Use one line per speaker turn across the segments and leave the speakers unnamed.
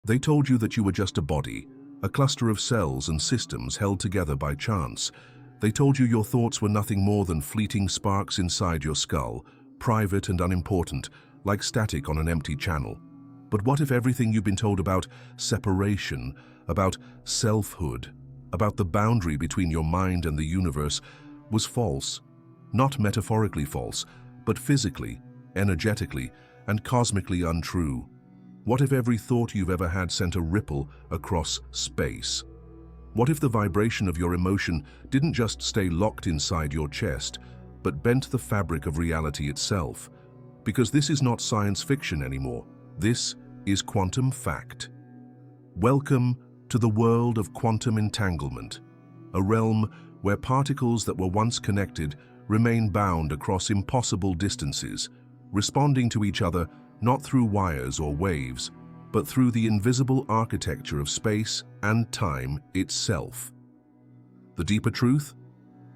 They told you that you were just a body, a cluster of cells and systems held together by chance. They told you your thoughts were nothing more than fleeting sparks inside your skull, private and unimportant, like static on an empty channel. But what if everything you've been told about separation, about selfhood, about the boundary between your mind and the universe was false? Not metaphorically false, but physically, energetically, and cosmically untrue. What if every thought you've ever had sent a ripple across space? What if the vibration of your emotion didn't just stay locked inside your chest, but bent the fabric of reality itself? Because this is not science fiction anymore. This is quantum fact. Welcome to the world of quantum entanglement, a realm where particles that were once connected remain bound across impossible distances, responding to each other not through wires or waves, but through the invisible architecture of space and time itself. The deeper truth?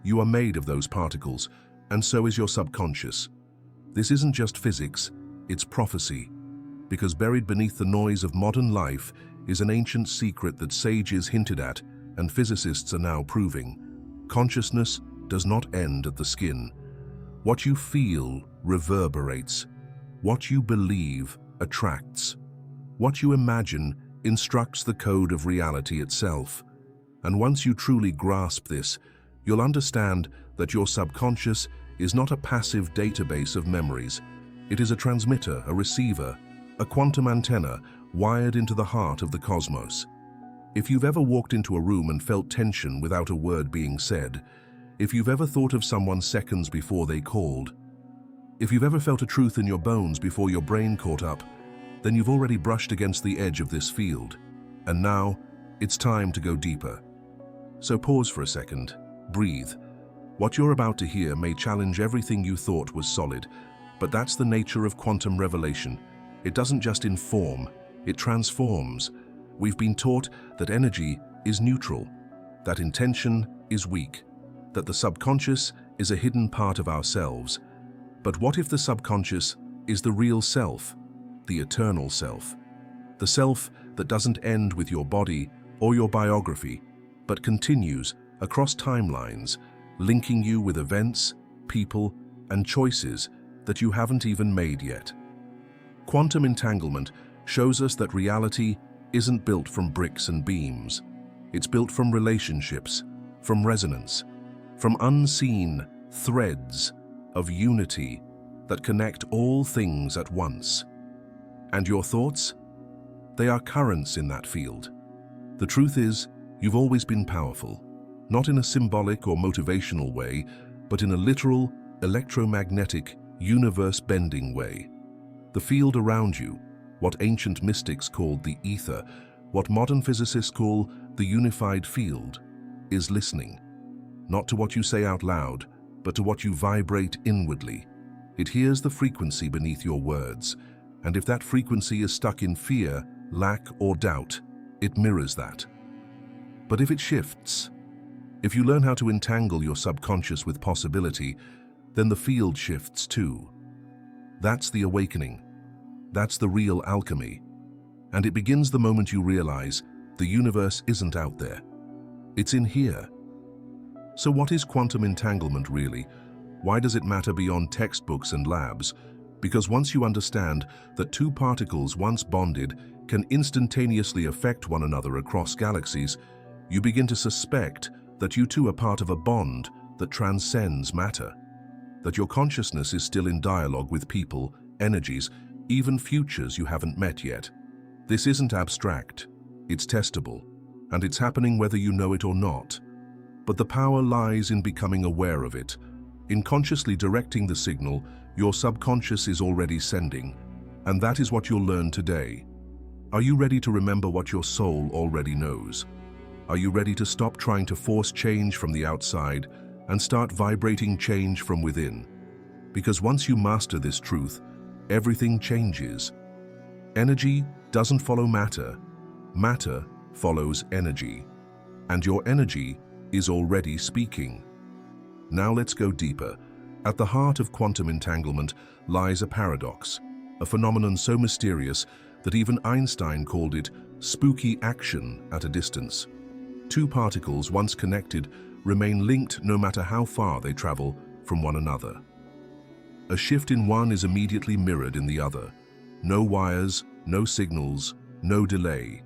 You are made of those particles, and so is your subconscious. This isn't just physics, it's prophecy, because buried beneath the noise of modern life is an ancient secret that sages hinted at and physicists are now proving. Consciousness does not end at the skin. What you feel reverberates. What you believe attracts. What you imagine instructs the code of reality itself. And once you truly grasp this, you'll understand that your subconscious is not a passive database of memories. It is a transmitter, a receiver, a quantum antenna wired into the heart of the cosmos. If you've ever walked into a room and felt tension without a word being said, if you've ever thought of someone seconds before they called, if you've ever felt a truth in your bones before your brain caught up, then you've already brushed against the edge of this field. And now, it's time to go deeper. So pause for a second, breathe. What you're about to hear may challenge everything you thought was solid, but that's the nature of quantum revelation. It doesn't just inform, it transforms. We've been taught that energy is neutral, that intention is weak, that the subconscious is a hidden part of ourselves. But what if the subconscious is the real self, the eternal self? The self that doesn't end with your body or your biography, but continues across timelines, linking you with events, people, and choices that you haven't even made yet. Quantum entanglement shows us that reality isn't built from bricks and beams. It's built from relationships, from resonance, from unseen threads of unity that connect all things at once. And your thoughts? They are currents in that field. The truth is, you've always been powerful, not in a symbolic or motivational way, but in a literal, electromagnetic, universe-bending way. The field around you, what ancient mystics called the ether, what modern physicists call the unified field, is listening. Not to what you say out loud, but to what you vibrate inwardly. It hears the frequency beneath your words, and if that frequency is stuck in fear, lack, or doubt, it mirrors that. But if it shifts, if you learn how to entangle your subconscious with possibility, then the field shifts too. That's the awakening. That's the real alchemy. And it begins the moment you realize the universe isn't out there. It's in here. So what is quantum entanglement really? Why does it matter beyond textbooks and labs? Because once you understand that two particles once bonded can instantaneously affect one another across galaxies, you begin to suspect that you two are part of a bond that transcends matter. That your consciousness is still in dialogue with people, energies, even futures you haven't met yet. This isn't abstract, it's testable, and it's happening whether you know it or not. But the power lies in becoming aware of it. In consciously directing the signal your subconscious is already sending, and that is what you'll learn today. Are you ready to remember what your soul already knows? Are you ready to stop trying to force change from the outside and start vibrating change from within? Because once you master this truth, everything changes. Energy doesn't follow matter. Matter follows energy. And your energy is already speaking. Now let's go deeper. At the heart of quantum entanglement lies a paradox, a phenomenon so mysterious that even Einstein called it spooky action at a distance. Two particles, once connected, remain linked no matter how far they travel from one another. A shift in one is immediately mirrored in the other. No wires, no signals, no delay.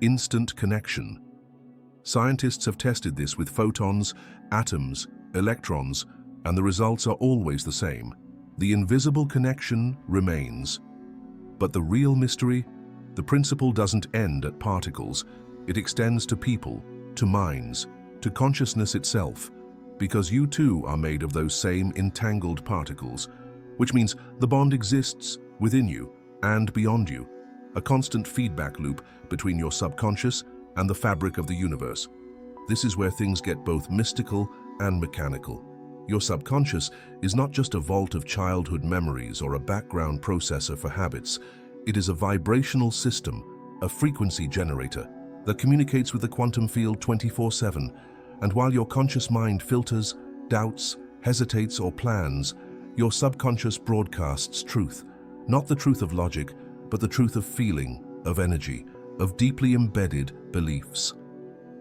Instant connection. Scientists have tested this with photons, atoms, electrons, and the results are always the same. The invisible connection remains. But the real mystery? The principle doesn't end at particles. It extends to people, to minds, to consciousness itself, because you too are made of those same entangled particles, which means the bond exists within you and beyond you, a constant feedback loop between your subconscious and the fabric of the universe. This is where things get both mystical and mechanical. Your subconscious is not just a vault of childhood memories or a background processor for habits. It is a vibrational system, a frequency generator that communicates with the quantum field 24/7. And while your conscious mind filters, doubts, hesitates, or plans, your subconscious broadcasts truth. Not the truth of logic, but the truth of feeling, of energy, of deeply embedded beliefs.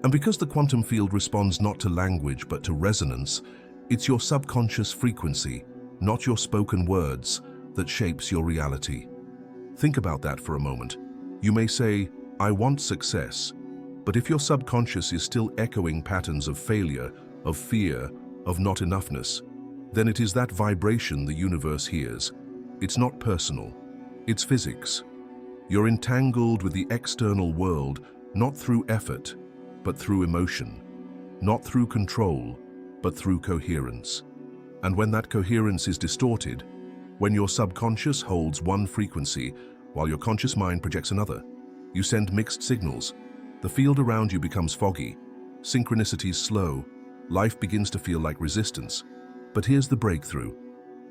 And because the quantum field responds not to language but to resonance, it's your subconscious frequency, not your spoken words, that shapes your reality. Think about that for a moment. You may say, "I want success," but if your subconscious is still echoing patterns of failure, of fear, of not enoughness, then it is that vibration the universe hears. It's not personal. It's physics. You're entangled with the external world, not through effort, but through emotion. Not through control, but through coherence. And when that coherence is distorted, when your subconscious holds one frequency while your conscious mind projects another, you send mixed signals. The field around you becomes foggy, synchronicities slow, life begins to feel like resistance. But here's the breakthrough.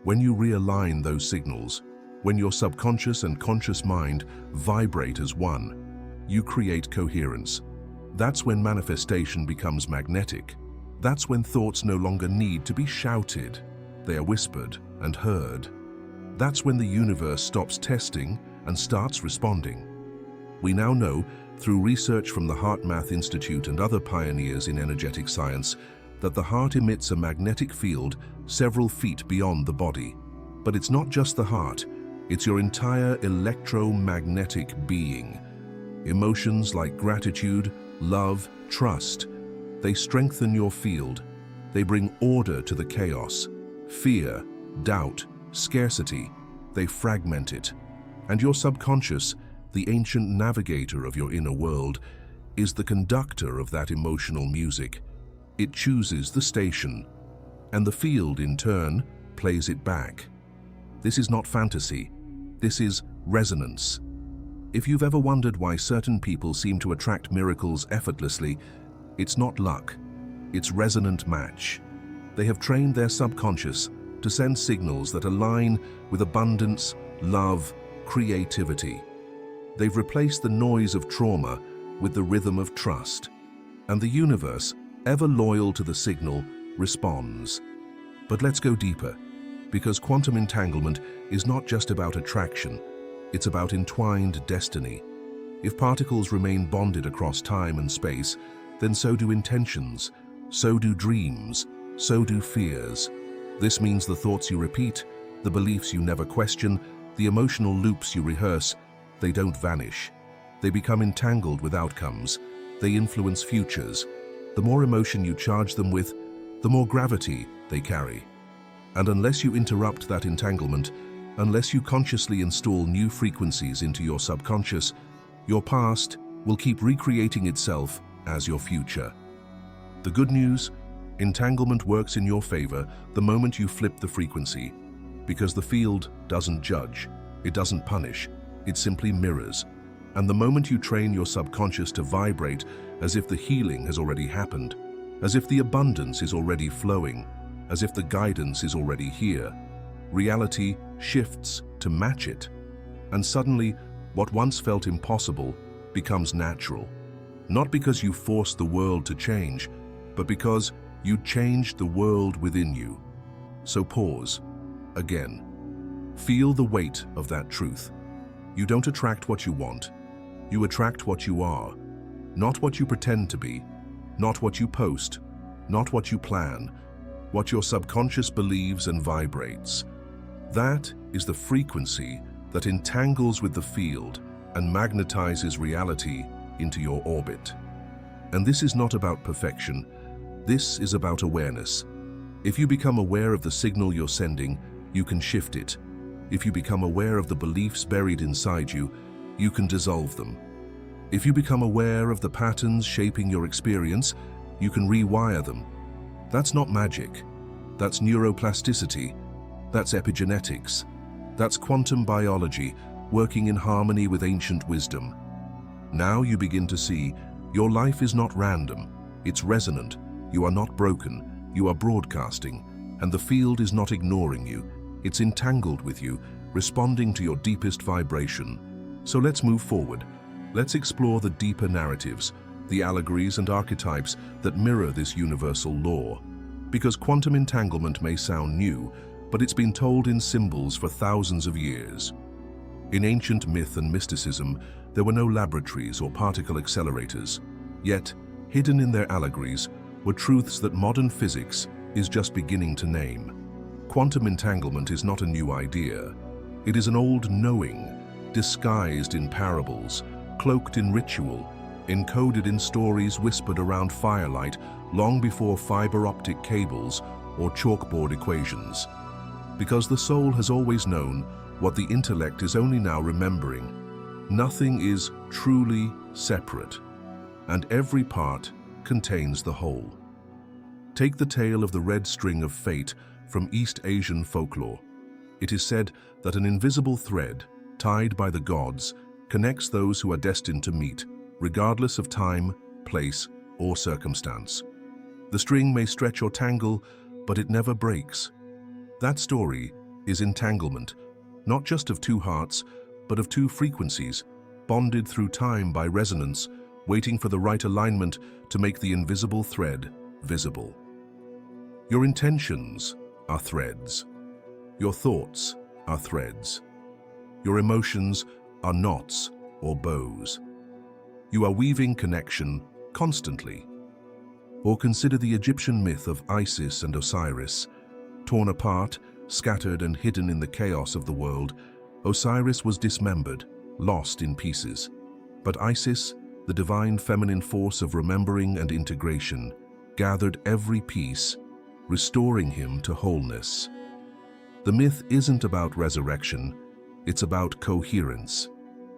When you realign those signals, when your subconscious and conscious mind vibrate as one, you create coherence. That's when manifestation becomes magnetic. That's when thoughts no longer need to be shouted. They are whispered and heard. That's when the universe stops testing and starts responding. We now know, through research from the HeartMath Institute and other pioneers in energetic science, that the heart emits a magnetic field several feet beyond the body. But it's not just the heart, it's your entire electromagnetic being. Emotions like gratitude, love, trust, they strengthen your field. They bring order to the chaos. Fear, doubt, scarcity, they fragment it. And your subconscious, the ancient navigator of your inner world, is the conductor of that emotional music. It chooses the station, and the field, in turn, plays it back. This is not fantasy. This is resonance. If you've ever wondered why certain people seem to attract miracles effortlessly, it's not luck. It's resonant match. They have trained their subconscious to send signals that align with abundance, love, creativity. They've replaced the noise of trauma with the rhythm of trust. And the universe, ever loyal to the signal, responds. But let's go deeper, because quantum entanglement is not just about attraction, it's about entwined destiny. If particles remain bonded across time and space, then so do intentions, so do dreams, so do fears. This means the thoughts you repeat, the beliefs you never question, the emotional loops you rehearse, they don't vanish. They become entangled with outcomes. They influence futures. The more emotion you charge them with, the more gravity they carry. And unless you interrupt that entanglement, unless you consciously install new frequencies into your subconscious, your past will keep recreating itself as your future. The good news? Entanglement works in your favor the moment you flip the frequency, because the field doesn't judge, it doesn't punish, it simply mirrors. And the moment you train your subconscious to vibrate as if the healing has already happened, as if the abundance is already flowing, as if the guidance is already here, reality shifts to match it. And suddenly, what once felt impossible becomes natural. Not because you forced the world to change, but because you changed the world within you. So pause. Again. Feel the weight of that truth. You don't attract what you want. You attract what you are, not what you pretend to be, not what you post, not what you plan, what your subconscious believes and vibrates. That is the frequency that entangles with the field and magnetizes reality into your orbit. And this is not about perfection. This is about awareness. If you become aware of the signal you're sending, you can shift it. If you become aware of the beliefs buried inside you, you can dissolve them. If you become aware of the patterns shaping your experience, you can rewire them. That's not magic. That's neuroplasticity. That's epigenetics. That's quantum biology working in harmony with ancient wisdom. Now you begin to see your life is not random. It's resonant. You are not broken. You are broadcasting. And the field is not ignoring you. It's entangled with you, responding to your deepest vibration. So let's move forward. Let's explore the deeper narratives, the allegories and archetypes that mirror this universal law. Because quantum entanglement may sound new, but it's been told in symbols for thousands of years. In ancient myth and mysticism, there were no laboratories or particle accelerators. Yet, hidden in their allegories were truths that modern physics is just beginning to name. Quantum entanglement is not a new idea. It is an old knowing, disguised in parables, cloaked in ritual, encoded in stories whispered around firelight long before fiber optic cables or chalkboard equations. Because the soul has always known what the intellect is only now remembering. Nothing is truly separate, and every part contains the whole. Take the tale of the red string of fate from East Asian folklore. It is said that an invisible thread, tied by the gods, connects those who are destined to meet, regardless of time, place, or circumstance. The string may stretch or tangle, but it never breaks. That story is entanglement, not just of two hearts, but of two frequencies, bonded through time by resonance, waiting for the right alignment to make the invisible thread visible. Your intentions are threads. Your thoughts are threads. Your emotions are knots or bows. You are weaving connection constantly. Or consider the Egyptian myth of Isis and Osiris. Torn apart, scattered and hidden in the chaos of the world, Osiris was dismembered, lost in pieces. But Isis, the divine feminine force of remembering and integration, gathered every piece, restoring him to wholeness. The myth isn't about resurrection, it's about coherence.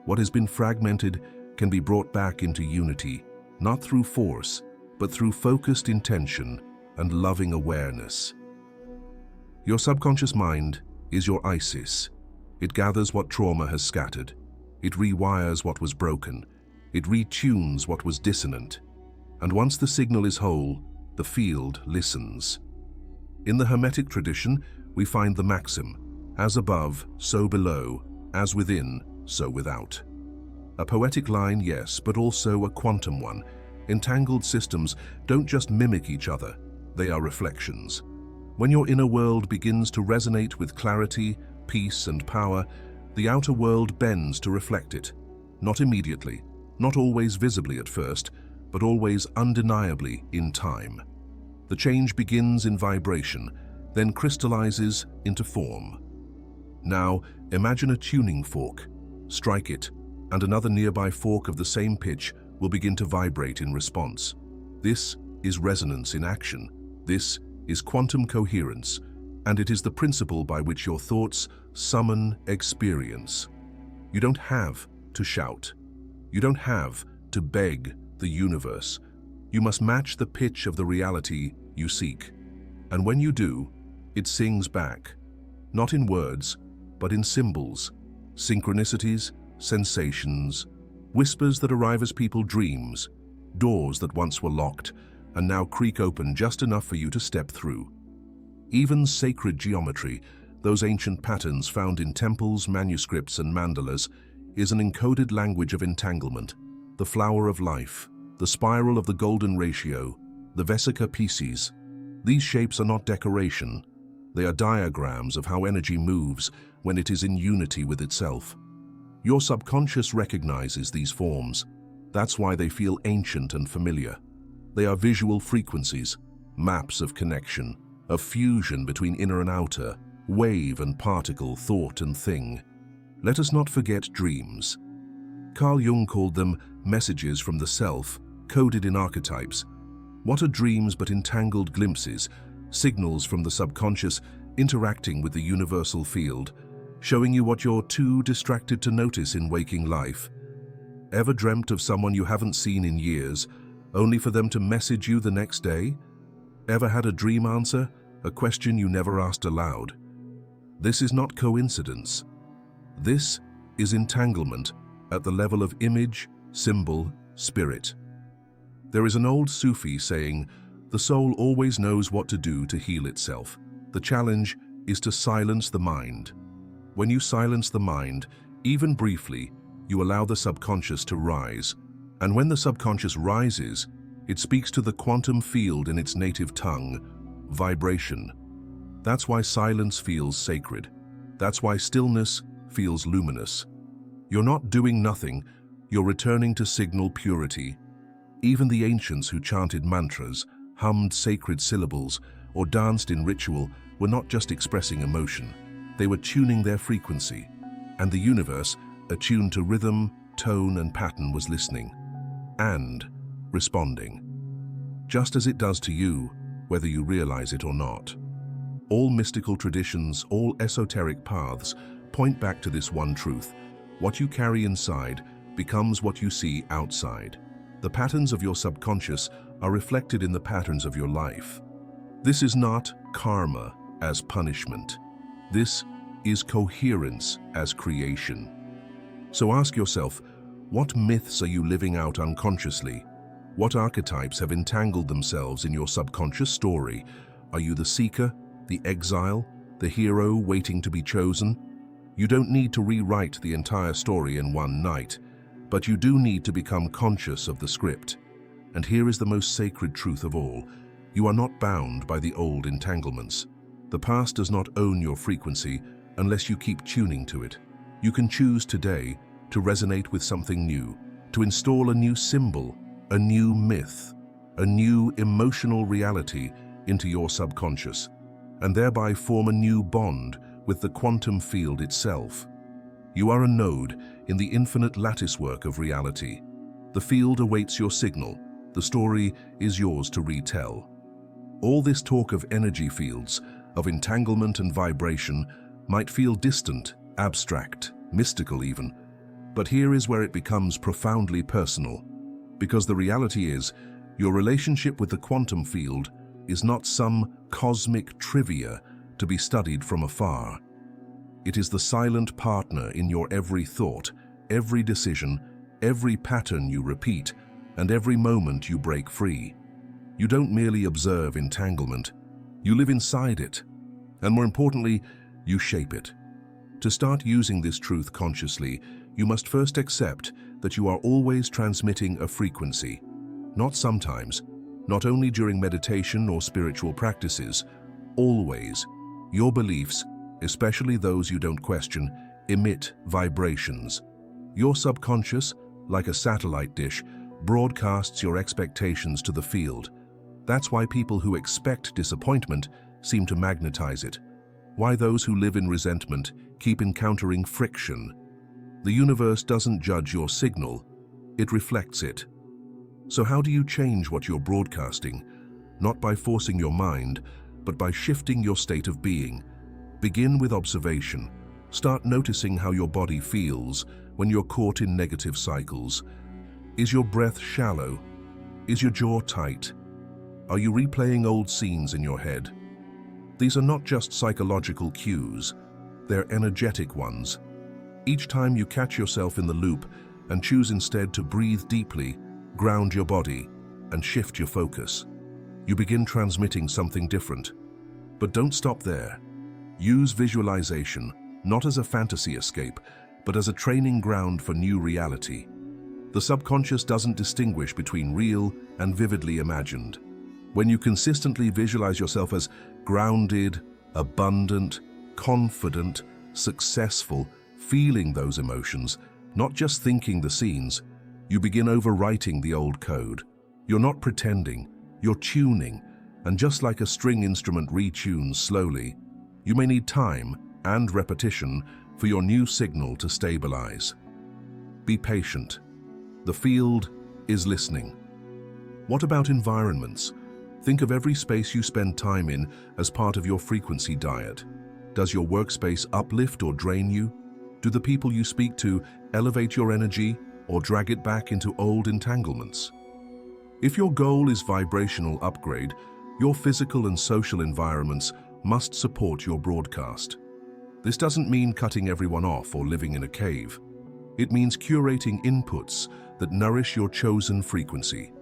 What has been fragmented can be brought back into unity, not through force, but through focused intention and loving awareness. Your subconscious mind is your Isis. It gathers what trauma has scattered. It rewires what was broken. It retunes what was dissonant. And once the signal is whole, the field listens. In the Hermetic tradition, we find the maxim, as above, so below, as within, so without. A poetic line, yes, but also a quantum one. Entangled systems don't just mimic each other, they are reflections. When your inner world begins to resonate with clarity, peace, and power, the outer world bends to reflect it. Not immediately, not always visibly at first, but always undeniably in time. The change begins in vibration, then crystallizes into form. Now, imagine a tuning fork. Strike it, and another nearby fork of the same pitch will begin to vibrate in response. This is resonance in action. This is quantum coherence, and it is the principle by which your thoughts summon experience. You don't have to shout. You don't have to beg the universe. You must match the pitch of the reality you seek. And when you do, it sings back, not in words, but in symbols, synchronicities, sensations, whispers that arrive as people dreams, doors that once were locked and now creak open just enough for you to step through. Even sacred geometry, those ancient patterns found in temples, manuscripts, and mandalas, is an encoded language of entanglement, the flower of life, the spiral of the golden ratio, the Vesica Pisces. These shapes are not decoration. They are diagrams of how energy moves when it is in unity with itself. Your subconscious recognizes these forms. That's why they feel ancient and familiar. They are visual frequencies, maps of connection, of fusion between inner and outer, wave and particle, thought and thing. Let us not forget dreams. Carl Jung called them messages from the self, coded in archetypes. What are dreams but entangled glimpses, signals from the subconscious interacting with the universal field, showing you what you're too distracted to notice in waking life? Ever dreamt of someone you haven't seen in years, only for them to message you the next day? Ever had a dream answer, a question you never asked aloud? This is not coincidence. This is entanglement at the level of image, symbol, spirit. There is an old Sufi saying, "The soul always knows what to do to heal itself. The challenge is to silence the mind." When you silence the mind, even briefly, you allow the subconscious to rise. And when the subconscious rises, it speaks to the quantum field in its native tongue, vibration. That's why silence feels sacred. That's why stillness feels luminous. You're not doing nothing, you're returning to signal purity. Even the ancients who chanted mantras, hummed sacred syllables, or danced in ritual were not just expressing emotion. They were tuning their frequency. And the universe, attuned to rhythm, tone, and pattern, was listening and responding. Just as it does to you, whether you realize it or not. All mystical traditions, all esoteric paths point back to this one truth. What you carry inside becomes what you see outside. The patterns of your subconscious are reflected in the patterns of your life. This is not karma as punishment. This is coherence as creation. So ask yourself, what myths are you living out unconsciously? What archetypes have entangled themselves in your subconscious story? Are you the seeker, the exile, the hero waiting to be chosen? You don't need to rewrite the entire story in one night, but you do need to become conscious of the script. And here is the most sacred truth of all. You are not bound by the old entanglements. The past does not own your frequency unless you keep tuning to it. You can choose today to resonate with something new, to install a new symbol, a new myth, a new emotional reality into your subconscious, and thereby form a new bond with the quantum field itself. You are a node in the infinite latticework of reality. The field awaits your signal. The story is yours to retell. All this talk of energy fields, of entanglement and vibration, might feel distant, abstract, mystical even. But here is where it becomes profoundly personal. Because the reality is, your relationship with the quantum field is not some cosmic trivia to be studied from afar. It is the silent partner in your every thought, every decision, every pattern you repeat, and every moment you break free. You don't merely observe entanglement, you live inside it. And more importantly, you shape it. To start using this truth consciously, you must first accept that you are always transmitting a frequency. Not sometimes, not only during meditation or spiritual practices, always. Your beliefs, especially those you don't question, emit vibrations. Your subconscious, like a satellite dish, broadcasts your expectations to the field. That's why people who expect disappointment seem to magnetize it. Why those who live in resentment keep encountering friction. The universe doesn't judge your signal, it reflects it. So how do you change what you're broadcasting? Not by forcing your mind, but by shifting your state of being. Begin with observation. Start noticing how your body feels when you're caught in negative cycles. Is your breath shallow? Is your jaw tight? Are you replaying old scenes in your head? These are not just psychological cues, they're energetic ones. Each time you catch yourself in the loop and choose instead to breathe deeply, ground your body, and shift your focus, you begin transmitting something different. But don't stop there. Use visualization, not as a fantasy escape, but as a training ground for new reality. The subconscious doesn't distinguish between real and vividly imagined. When you consistently visualize yourself as grounded, abundant, confident, successful, feeling those emotions, Not just thinking the scenes, you begin overwriting the old code. You're not pretending, you're tuning, and just like a string instrument retunes slowly, you may need time and repetition for your new signal to stabilize. Be patient. The field is listening. What about environments? Think of every space you spend time in as part of your frequency diet. Does your workspace uplift or drain you? Do the people you speak to elevate your energy or drag it back into old entanglements? If your goal is vibrational upgrade, your physical and social environments must support your broadcast. This doesn't mean cutting everyone off or living in a cave. It means curating inputs that nourish your chosen frequency.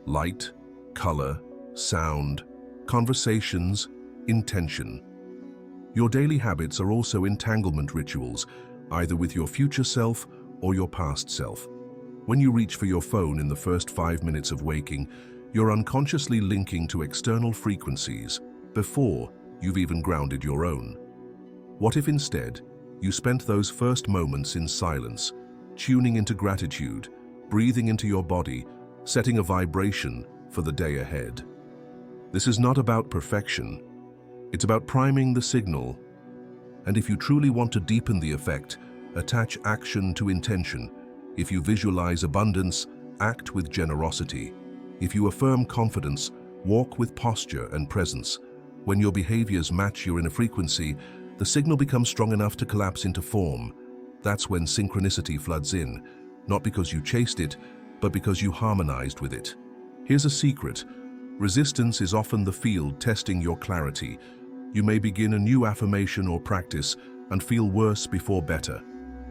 Light, color, sound, conversations, intention. Your daily habits are also entanglement rituals, either with your future self or your past self. When you reach for your phone in the first 5 minutes of waking, you're unconsciously linking to external frequencies before you've even grounded your own. What if instead you spent those first moments in silence, tuning into gratitude, breathing into your body, setting a vibration for the day ahead? This is not about perfection. It's about priming the signal. And if you truly want to deepen the effect, attach action to intention. If you visualize abundance, act with generosity. If you affirm confidence, walk with posture and presence. When your behaviors match your inner frequency, the signal becomes strong enough to collapse into form. That's when synchronicity floods in, not because you chased it, but because you harmonized with it. Here's a secret. Resistance is often the field testing your clarity. You may begin a new affirmation or practice and feel worse before better.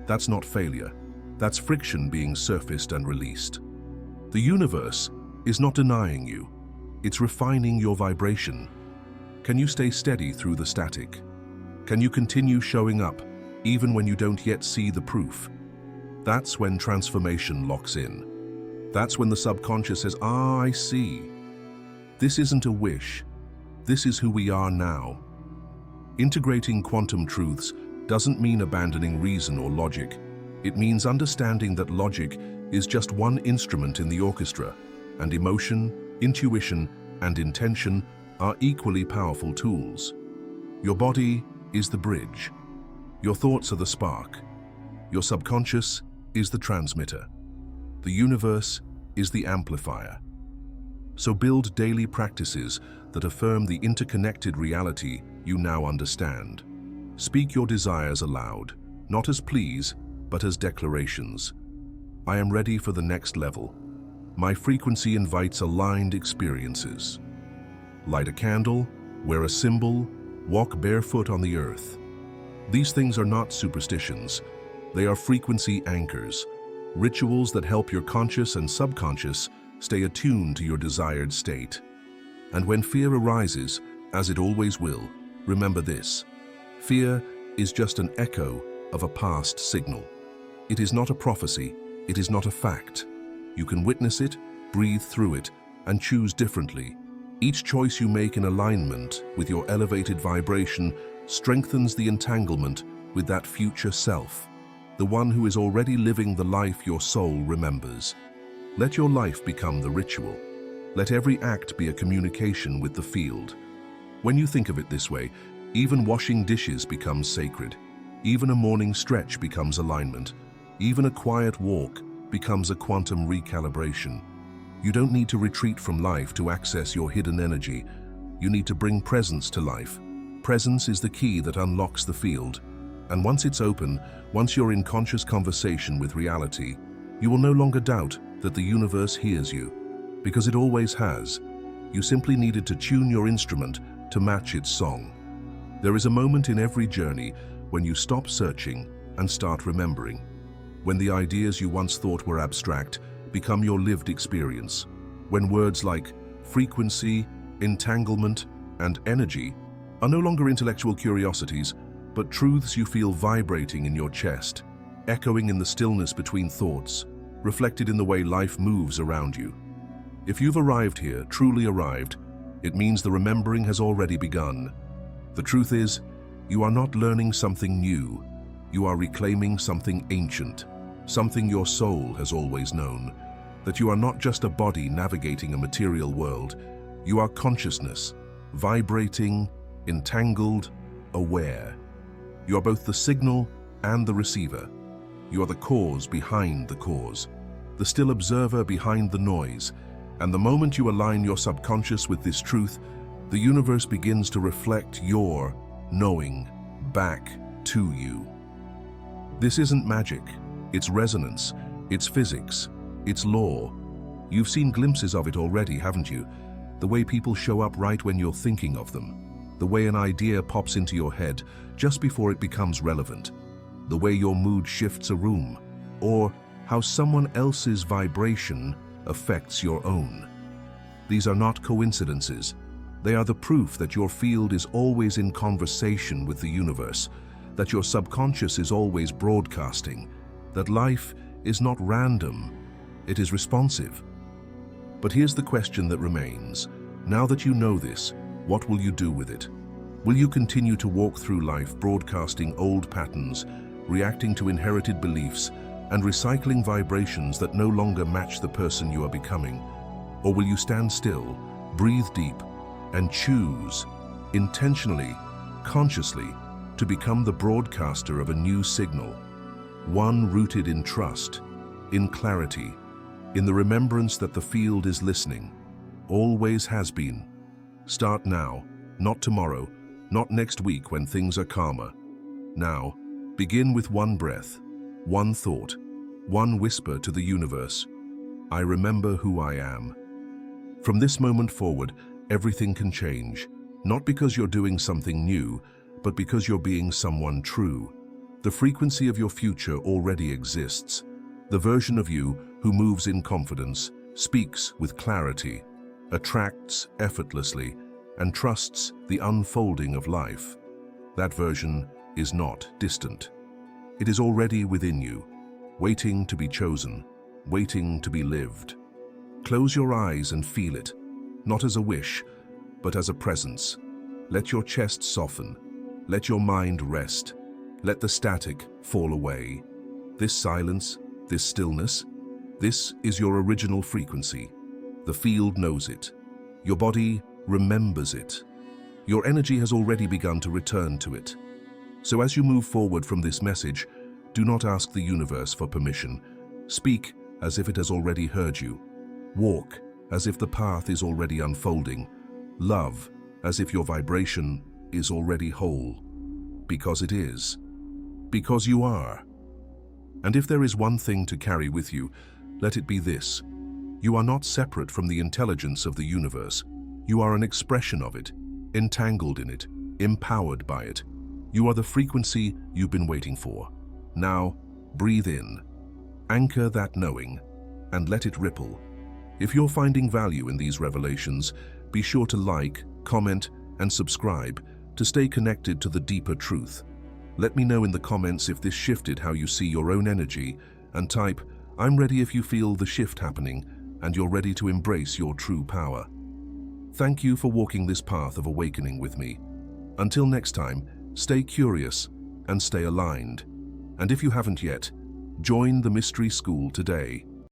That's not failure. That's friction being surfaced and released. The universe is not denying you. It's refining your vibration. Can you stay steady through the static? Can you continue showing up even when you don't yet see the proof? That's when transformation locks in. That's when the subconscious says, I see. This isn't a wish. This is who we are now. Integrating quantum truths doesn't mean abandoning reason or logic. It means understanding that logic is just one instrument in the orchestra, and emotion, intuition, and intention are equally powerful tools. Your body is the bridge. Your thoughts are the spark. Your subconscious is the transmitter. The universe is the amplifier. So build daily practices that affirm the interconnected reality you now understand. Speak your desires aloud, not as pleas, but as declarations. I am ready for the next level. My frequency invites aligned experiences. Light a candle, wear a symbol, walk barefoot on the earth. These things are not superstitions. They are frequency anchors, rituals that help your conscious and subconscious stay attuned to your desired state. And when fear arises, as it always will, remember this. Fear is just an echo of a past signal. It is not a prophecy. It is not a fact. You can witness it, breathe through it, and choose differently. Each choice you make in alignment with your elevated vibration strengthens the entanglement with that future self, the one who is already living the life your soul remembers. Let your life become the ritual. Let every act be a communication with the field. When you think of it this way, even washing dishes becomes sacred. Even a morning stretch becomes alignment. Even a quiet walk becomes a quantum recalibration. You don't need to retreat from life to access your hidden energy. You need to bring presence to life. Presence is the key that unlocks the field. And once it's open, once you're in conscious conversation with reality, you will no longer doubt that the universe hears you, because it always has. You simply needed to tune your instrument to match its song. There is a moment in every journey when you stop searching and start remembering. When the ideas you once thought were abstract become your lived experience. When words like frequency, entanglement, and energy are no longer intellectual curiosities, but truths you feel vibrating in your chest, echoing in the stillness between thoughts, reflected in the way life moves around you. If you've arrived here, truly arrived, it means the remembering has already begun. The truth is, you are not learning something new. You are reclaiming something ancient. something your soul has always known, that you are not just a body navigating a material world, you are consciousness, vibrating, entangled, aware. You are both the signal and the receiver. You are the cause behind the cause, the still observer behind the noise, and the moment you align your subconscious with this truth, the universe begins to reflect your knowing back to you. This isn't magic, it's resonance, it's physics, it's law. You've seen glimpses of it already, haven't you? The way people show up right when you're thinking of them, the way an idea pops into your head just before it becomes relevant, the way your mood shifts a room, or how someone else's vibration affects your own. These are not coincidences. They are the proof that your field is always in conversation with the universe, that your subconscious is always broadcasting, that life is not random, it is responsive. But here's the question that remains. Now that you know this, what will you do with it? Will you continue to walk through life broadcasting old patterns, reacting to inherited beliefs, and recycling vibrations that no longer match the person you are becoming? Or will you stand still, breathe deep, and choose, intentionally, consciously, to become the broadcaster of a new signal, one rooted in trust, in clarity, in the remembrance that the field is listening, always has been. Start now, not tomorrow, not next week when things are calmer. Now, begin with one breath, one thought, one whisper to the universe. I remember who I am. From this moment forward, everything can change, not because you're doing something new, but because you're being someone true. The frequency of your future already exists. The version of you who moves in confidence, speaks with clarity, attracts effortlessly, and trusts the unfolding of life. That version is not distant. It is already within you, waiting to be chosen, waiting to be lived. Close your eyes and feel it, not as a wish, but as a presence. Let your chest soften. Let your mind rest. Let the static fall away. This silence, this stillness, this is your original frequency. The field knows it. Your body remembers it. Your energy has already begun to return to it. So as you move forward from this message, do not ask the universe for permission. Speak as if it has already heard you. Walk as if the path is already unfolding. Love as if your vibration is already whole. Because it is. Because you are. And if there is one thing to carry with you, let it be this. You are not separate from the intelligence of the universe. You are an expression of it, entangled in it, empowered by it. You are the frequency you've been waiting for. Now, breathe in. Anchor that knowing, and let it ripple. If you're finding value in these revelations, be sure to like, comment, and subscribe to stay connected to the deeper truth. Let me know in the comments if this shifted how you see your own energy, and type, I'm ready if you feel the shift happening and you're ready to embrace your true power. Thank you for walking this path of awakening with me. Until next time, stay curious and stay aligned. And if you haven't yet, join the Mystery School today.